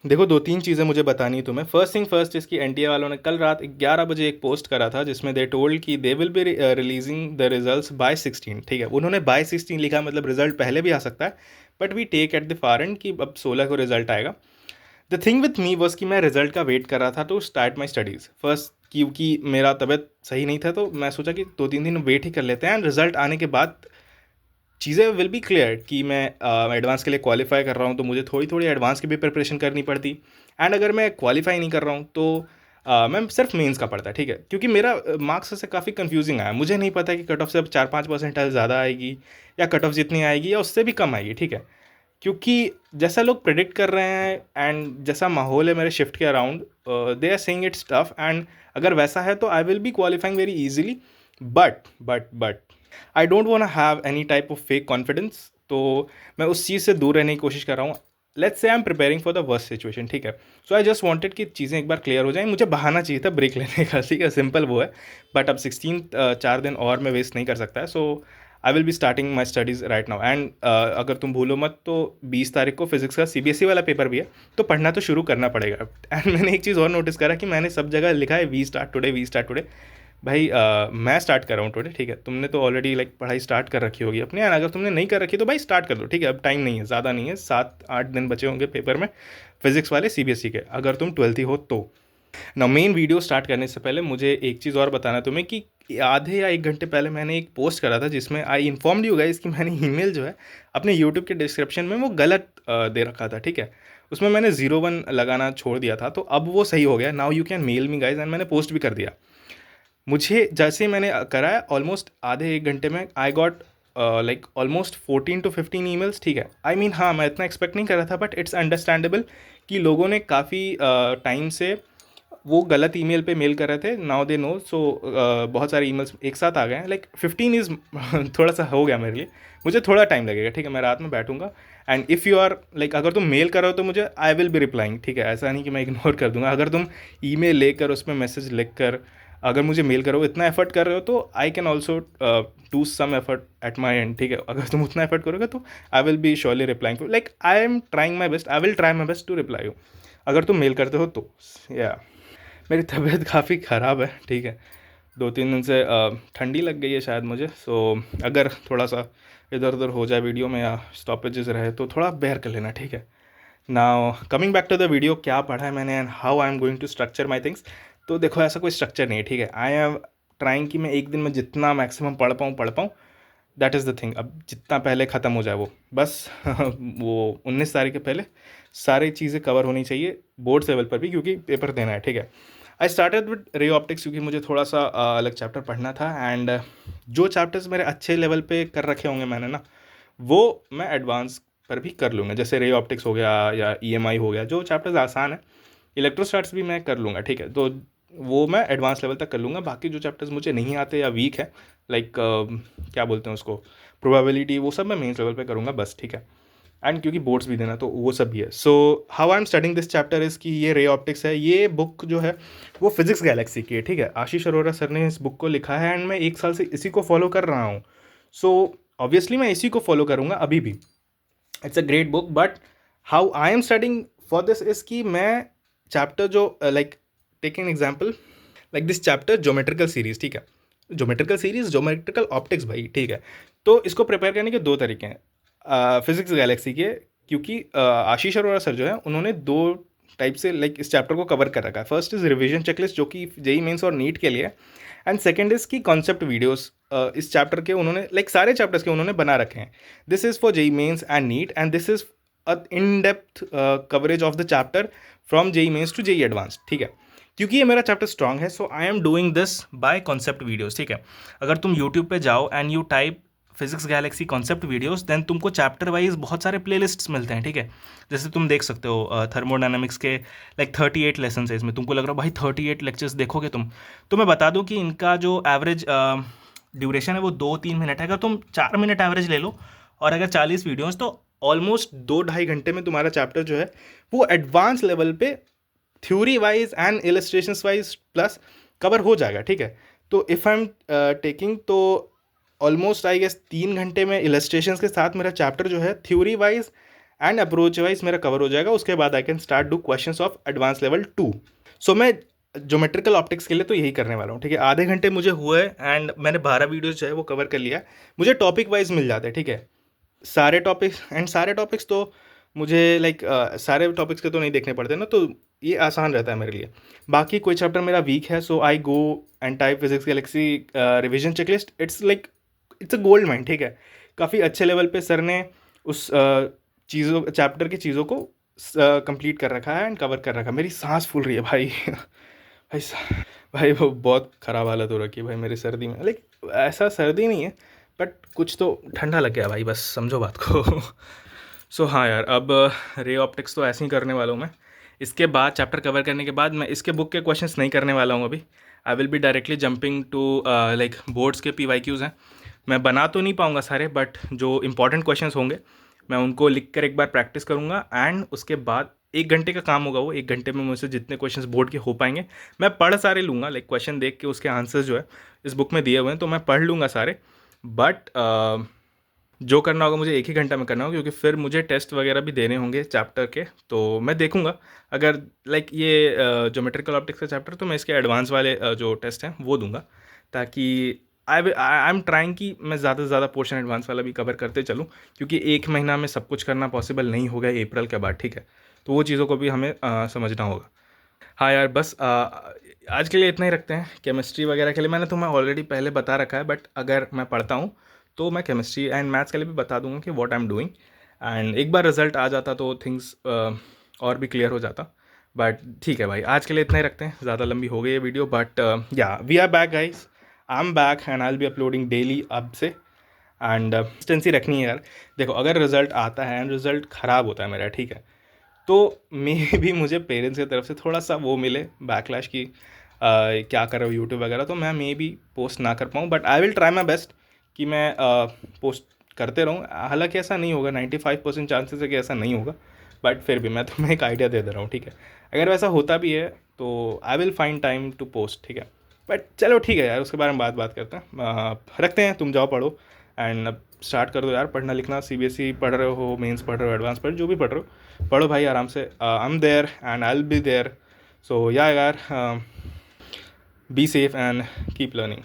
देखो, 2-3 चीज़ें मुझे बतानी है तुम्हें। फर्स्ट थिंग फर्स्ट, इसकी एनटीए वालों ने कल रात 11 बजे एक पोस्ट करा था जिसमें दे टोल्ड कि they will be releasing the results bye 16, ठीक है। उन्होंने बाय 16 लिखा, मतलब रिजल्ट पहले भी आ सकता है, but we take at the far end कि अब 16 को रिजल्ट आएगा। The thing with me was कि मैं रिजल्ट का वेट कर रहा था to start my studies first, क्योंकि मेरा तबीयत सही नहीं था, तो मैं सोचा कि 2-3 दिन वेट ही कर लेते हैं एंड रिजल्ट आने के बाद चीज़ें विल बी क्लियर कि मैं एडवांस के लिए क्वालिफाई कर रहा हूँ, तो मुझे थोड़ी थोड़ी एडवांस की भी प्रिपरेशन करनी पड़ती। एंड अगर मैं क्वालिफाई नहीं कर रहा हूँ तो मैं सिर्फ मेंस का पढ़ता, ठीक है, क्योंकि मेरा मार्क्स से काफ़ी कंफ्यूजिंग आया। मुझे नहीं पता कि कट ऑफ से अब 4-5% ज़्यादा आएगी या कट ऑफ जितनी आएगी या उससे भी कम आएगी, ठीक है। क्योंकि जैसा लोग प्रिडिक्ट कर रहे हैं एंड जैसा माहौल है मेरे शिफ्ट के around, they are saying it's tough, and अगर वैसा है तो I will be qualifying very easily. But I don't want have any type of fake confidence, तो मैं उस चीज़ से दूर रहने की कोशिश कर रहा हूँ। Let's say I am preparing for the worst situation, ठीक है। सो आई जस्ट वांटेड कि चीज़ें एक बार क्लियर हो जाएं। मुझे बहाना चाहिए था ब्रेक लेने का, ठीक है, सिंपल वो है। बट अब 16 4 दिन और मैं वेस्ट नहीं कर सकता है, so I will be starting my studies right now. And अगर तुम भूलो मत तो 20 तारीख को फिजिक्स का सीबीएसई वाला पेपर भी है, तो पढ़ना तो शुरू करना पड़ेगा। एंड मैंने एक चीज़ और नोटिस करा कि मैंने सब जगह लिखा है we start today, we start today. भाई मैं स्टार्ट कर रहा हूँ टुडे, ठीक है। तुमने तो ऑलरेडी लाइक पढ़ाई स्टार्ट कर रखी होगी अपनी, एंड अगर तुमने नहीं कर रखी तो भाई स्टार्ट कर दो, ठीक है। अब टाइम नहीं है, ज़्यादा नहीं है, 7-8 दिन बचे होंगे पेपर में, फिजिक्स वाले सीबीएसई के, अगर तुम 12th ही हो तो। ना मेन वीडियो स्टार्ट करने से पहले मुझे एक चीज़ और बताना तुम्हें कि आधे या 1 घंटे पहले मैंने एक पोस्ट करा था जिसमें आई इन्फॉर्म्ड यू गाइस कि मैंने ईमेल जो है अपने यूट्यूब के डिस्क्रिप्शन में वो गलत दे रखा था, ठीक है। उसमें मैंने 01 लगाना छोड़ दिया था, तो अब वो सही हो गया। Now you can mail me guys, and मैंने पोस्ट भी कर दिया। मुझे जैसे ही मैंने करा है ऑलमोस्ट आधे 1 घंटे में I got like almost 14 to 15 emails, ठीक है। आई मीन हाँ, मैं इतना एक्सपेक्ट नहीं कर रहा था, बट इट्स अंडरस्टैंडेबल कि लोगों ने काफ़ी टाइम से वो गलत ईमेल पे मेल कर रहे थे। नाउ दे नो, सो बहुत सारे ईमेल्स एक साथ आ गए हैं, लाइक 15 इज़ थोड़ा सा हो गया मेरे लिए। मुझे थोड़ा टाइम लगेगा, ठीक है, मैं रात में बैठूंगा। And if you are like, अगर तुम मेल करो तो मुझे आई विल बी रिप्लाइंग, ठीक है। ऐसा नहीं कि मैं इग्नोर कर दूंगा। अगर तुम ईमेल लेकर उसमें मैसेज लिख कर अगर मुझे मेल करो, इतना एफर्ट कर रहे हो, तो I can also do some effort at my end, ठीक है। अगर तुम उतना एफर्ट करोगे तो I will be surely replying, like I am trying my best, I will try my best to reply you, अगर तुम मेल करते हो तो। या मेरी तबीयत काफ़ी ख़राब है, ठीक है। 2-3 दिन से ठंडी लग गई है शायद मुझे, सो अगर थोड़ा सा इधर उधर हो जाए वीडियो में या स्टॉपेजेस रहे तो थोड़ा बेयर कर लेना, ठीक है। Now coming back to the video, क्या पढ़ा है मैंने and how I am going to structure my things. तो देखो, ऐसा कोई स्ट्रक्चर नहीं है, ठीक है। आई एम ट्राइंग कि मैं एक दिन में जितना मैक्सिमम पढ़ पाऊँ। That is the thing. अब जितना पहले ख़त्म हो जाए वो बस वो 19 तारीख के पहले सारी चीज़ें कवर होनी चाहिए बोर्ड लेवल पर भी, क्योंकि पेपर देना है, ठीक है। I started with ray optics क्योंकि मुझे थोड़ा सा अलग चैप्टर पढ़ना था, एंड जो चैप्टर्स मेरे अच्छे लेवल पे कर रखे होंगे मैंने ना, वो मैं एडवांस पर भी कर लूँगा। जैसे रे ऑप्टिक्स हो गया या ईएमआई हो गया, जो चैप्टर्स आसान है। इलेक्ट्रोस्टैट्स भी मैं कर लूँगा, ठीक है, तो वो मैं एडवांस लेवल तक कर लूँगा। बाकी जो चैप्टर्स मुझे नहीं आते या वीक है, लाइक क्या बोलते हैं उसको, प्रोबेबिलिटी, वो सब मैं मेन लेवल पे करूँगा बस, ठीक है। एंड क्योंकि बोर्ड्स भी देना तो वो सब भी है। So how I am studying this chapter is कि ये रे ऑप्टिक्स है, ये बुक जो है वो फिजिक्स गैलेक्सी की है, ठीक है। आशीष अरोरा सर ने इस बुक को लिखा है एंड मैं 1 साल से इसी को फॉलो कर रहा हूँ। सो ऑब्वियसली मैं इसी को फॉलो करूँगा अभी भी। It's a great book, but how I am studying for this is कि मैं चैप्टर जो like take an example, like this chapter geometrical series, ठीक है। ज्योमेट्रिकल सीरीज, ज्योमेट्रिकल ऑप्टिक्स भाई, ठीक है। तो इसको प्रिपेयर करने के 2 तरीके हैं फिजिक्स गैलेक्सी के, क्योंकि आशीष अरोरा सर जो है उन्होंने 2 टाइप से लाइक इस चैप्टर को कवर कर रखा है। फर्स्ट इज़ रिवीजन चेकलिस्ट, जो कि जेई मेंस और नीट के लिए, एंड सेकंड इज़ की कॉन्सेप्ट वीडियोस इस चैप्टर के उन्होंने लाइक सारे चैप्टर्स के उन्होंने बना रखे हैं। This is for JEE Mains and NEET, and this is a in depth coverage of the chapter from JEE Mains to JEE Advance, ठीक है। क्योंकि ये मेरा चैप्टर स्ट्रॉन्ग है, so I am doing this by concept videos, ठीक है। अगर तुम यूट्यूब पे जाओ and you type Physics Galaxy concept videos, then तुमको चैप्टर वाइज बहुत सारे प्लेलिस्ट्स मिलते हैं, ठीक है। जैसे तुम देख सकते हो थर्मोडायनामिक्स के लाइक 38 लेसन है इसमें। तुमको लग रहा है भाई 38 लेक्चर्स देखोगे तुम, तो मैं बता दूं कि इनका जो एवरेज ड्यूरेशन है वो 2-3 मिनट है। अगर तुम 4 मिनट एवरेज ले लो और अगर 40 वीडियोज़, तो ऑलमोस्ट 2-2.5 घंटे में तुम्हारा चैप्टर जो है वो एडवांस लेवल पे theory wise and illustrations wise plus cover हो जाएगा, ठीक है। तो इफ़ आई एम टेकिंग, तो ऑलमोस्ट आई गेस 3 घंटे में इलस्ट्रेशंस के साथ मेरा चैप्टर जो है theory wise and approach wise मेरा कवर हो जाएगा। उसके बाद I can start do questions of advance level 2। सो मैं ज्योमेट्रिकल ऑप्टिक्स के लिए तो यही करने वाला हूँ, ठीक है। आधे घंटे मुझे हुए एंड मैंने 12 वीडियोज जो है वो कवर कर लिया है। मुझे टॉपिक वाइज मिल जाते हैं, ठीक है, सारे टॉपिक्स। एंड सारे टॉपिक्स तो मुझे लाइक सारे टॉपिक्स के तो नहीं देखने पड़ते ना, तो ये आसान रहता है मेरे लिए। बाकी कोई चैप्टर मेरा वीक है, so I go and type Physics Galaxy revision checklist. It's like it's a gold mine, ठीक है। काफ़ी अच्छे लेवल पे सर ने उस चीज़ों चैप्टर की चीज़ों को कंप्लीट कर रखा है एंड कवर कर रखा है। मेरी सांस फूल रही है भाई भाई भाई वो बहुत ख़राब हालत हो रखी है भाई मेरी सर्दी में। लाइक ऐसा सर्दी नहीं है, बट कुछ तो ठंडा लग गया भाई, बस समझो बात को सो हाँ यार, अब रे ऑप्टिक्स तो ऐसे ही करने वाला हूँ मैं। इसके बाद चैप्टर कवर करने के बाद मैं इसके बुक के क्वेश्चंस नहीं करने वाला हूँ अभी। I will be directly jumping to like boards के PYQs हैं। मैं बना तो नहीं पाऊँगा सारे, बट जो इंपॉर्टेंट क्वेश्चंस होंगे मैं उनको लिख कर एक बार प्रैक्टिस करूँगा। एंड उसके बाद 1 घंटे का काम होगा वो। 1 घंटे में मुझसे जितने क्वेश्चंस बोर्ड के हो पाएंगे मैं पढ़ सारे लूँगा। लाइक क्वेश्चन देख के उसके आंसर्स जो है इस बुक में दिए हुए हैं, तो मैं पढ़ लूँगा सारे। बट जो करना होगा मुझे 1 ही घंटा में करना होगा, क्योंकि फिर मुझे टेस्ट वगैरह भी देने होंगे चैप्टर के। तो मैं देखूंगा अगर लाइक ये ज्योमेट्रिकल ऑप्टिक्स का चैप्टर, तो मैं इसके एडवांस वाले जो टेस्ट हैं वो दूंगा, ताकि आई एम ट्राइंग कि मैं ज़्यादा से ज़्यादा पोर्शन एडवांस वाला भी कवर करते चलूँ, क्योंकि 1 महीना में सब कुछ करना पॉसिबल नहीं होगा अप्रैल के बाद, ठीक है। तो वो चीज़ों को भी हमें समझना होगा। हाँ यार, बस आज के लिए इतना ही रखते हैं। केमिस्ट्री वगैरह के लिए मैंने तुम्हें ऑलरेडी पहले बता रखा है, बट अगर मैं पढ़ता हूँ तो मैं केमिस्ट्री एंड मैथ्स के लिए भी बता दूंगा कि what I am doing. And एक बार रिजल्ट आ जाता तो थिंग्स और भी क्लियर हो जाता। बट ठीक है भाई, आज के लिए इतना ही रखते हैं। ज़्यादा लंबी हो गई ये video, but ya we are back guys. I am back and I will be uploading daily अब से। एंड कंसिस्टेंसी रखनी है यार। देखो, अगर रिजल्ट आता है एंड रिजल्ट ख़राब होता है मेरा, ठीक है, तो मे भी मुझे पेरेंट्स की तरफ से थोड़ा सा वो मिले बैकलैश की क्या कर रहे हो यूट्यूब वगैरह, तो मैं मे भी पोस्ट ना कर पाऊँ। But I will try my best कि मैं पोस्ट करते रहूँ। हालांकि ऐसा नहीं होगा, 95% चांसेस है कि ऐसा नहीं होगा, बट फिर भी मैं तुम्हें एक आइडिया दे रहा हूँ, ठीक है। अगर वैसा होता भी है तो I will find time to post, ठीक है। बट चलो ठीक है यार, उसके बारे में बात करते हैं। रखते हैं, तुम जाओ पढ़ो एंड अब स्टार्ट कर दो यार पढ़ना लिखना। CBSE पढ़ रहे हो, मेंस पढ़ रहे हो, एडवांस पढ़, जो भी पढ़ रहे हो पढ़ो भाई आराम से। I am there and I will be there. So yeah यार, be safe and keep learning.